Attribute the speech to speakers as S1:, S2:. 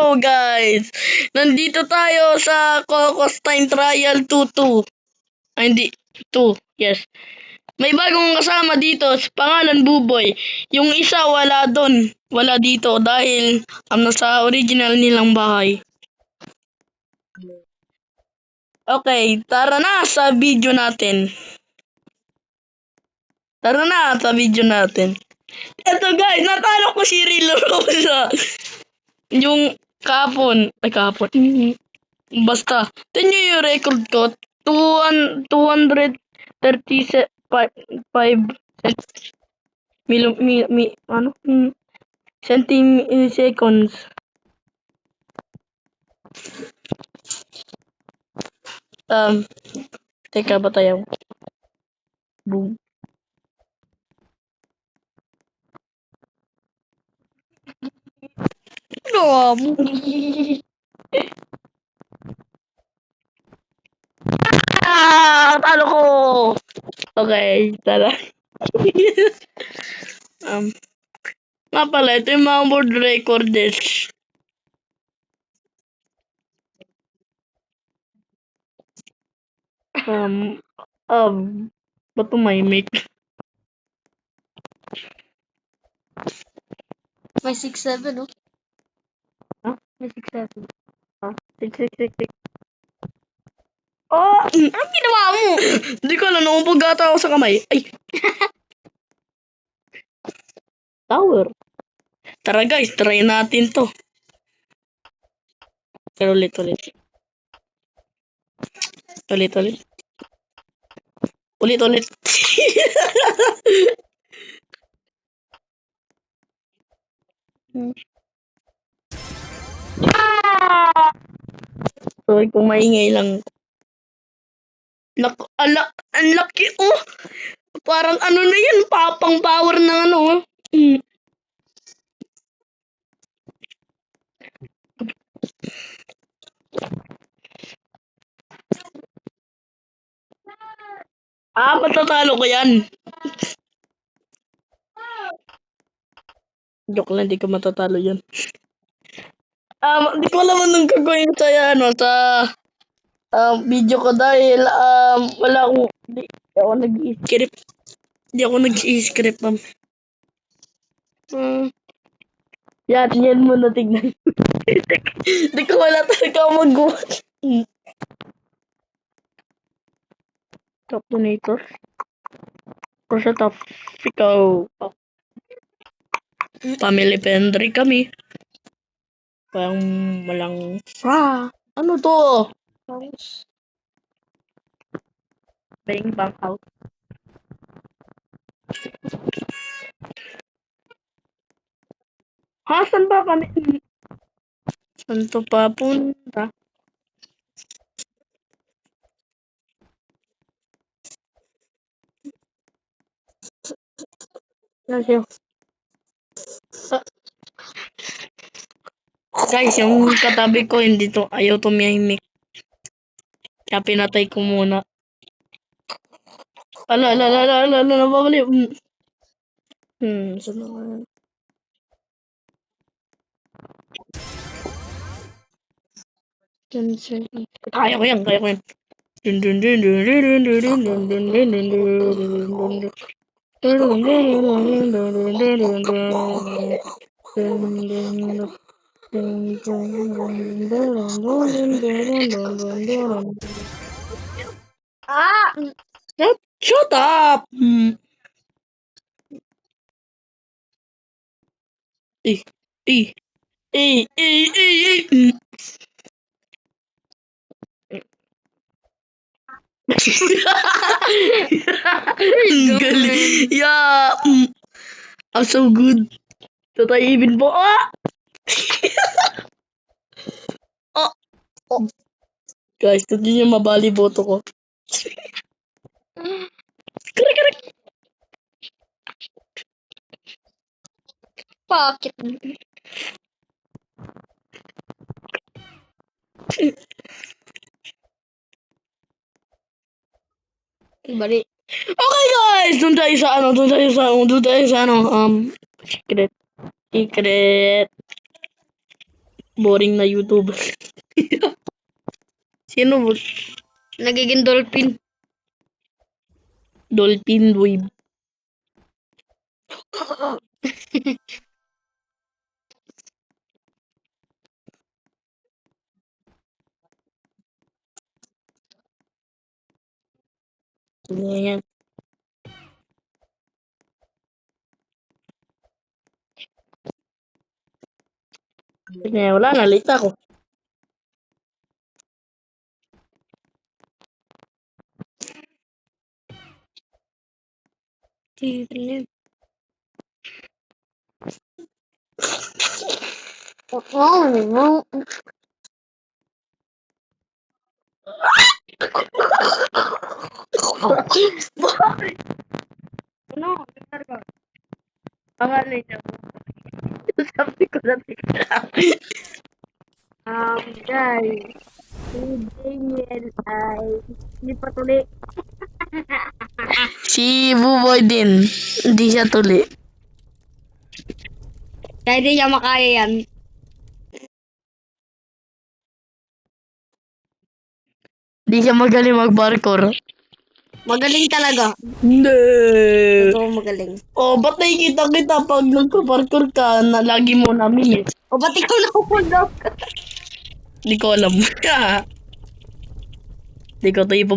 S1: Hello guys! Nandito tayo sa Cocos Time Trial 2-2. Ay, hindi. 2. Yes. May bagong kasama dito. Pangalan Buboy. Yung isa wala doon. Wala dito dahil nasa original nilang bahay. Okay, tara na sa video natin. Ito guys, natalo ko si Rilo Rosa. Yung kahapon. Basta, tingnan nyo yung record ko. 235 centiseconds. Teka ba tayo? Boom. Talo ko! Okay, tara. Nga pala, ito yung mga world recorders. Ba't tumahimik?
S2: May 6-7, no?
S1: Huh?
S2: May 6-7.
S1: 6. Oh!
S2: Anong ginawa mo?
S1: Hindi ko alam, naupog ata ako sa kamay. Ay! Tower. Tara guys, try natin to. Pero ulit. Ulit. Sorry kung maingay lang. Ang laki oh! Parang ano na yan, papang power ng ano. Matatalo ko yan. Joke lang, di ko matatalo yan. Di ko alam anong gagawin sa video ko dahil wala akong di ako nag-i-script. Yan mo na tignan. Di ko wala talaga mag-gawa. Top donator. Kasi top ikaw. Family friendly kami. Parang walang ano to? Paying bank out. Saan ba kami? Saan to papunta? Guys, yung katabi ko ayaw tumihimik. Kaya pinatay ko muna. Nababali. Kaya ko yan. Shut up! Galing. Yeah. I'm so good. Tatay even po. Guys, hindi niyo mabali boto ko. Correct.
S2: Bakit? Bali.
S1: Okay guys, doon tayo sa secret. Boring na YouTuber. Sino ba?
S2: Nagiging dolphin.
S1: Dolphin Wave. Yan. Wala na, late ako. Ano? Pangalan niya. Sabi ko na
S2: Guys. Si Daniel ay hindi pa tuli.
S1: Si Buboy din. Hindi siya tuli.
S2: Kaya di niya makaya yan.
S1: Hindi siya magaling mag-parkour.
S2: Magaling talaga.
S1: Hindi.
S2: Totoo magaling.
S1: Oh, ba't nakikita kita pag nagpa-parkour ka na lagi mo namin eh?
S2: O ba't ikaw nakupundok?
S1: Hindi ko alam. Hindi ko tayo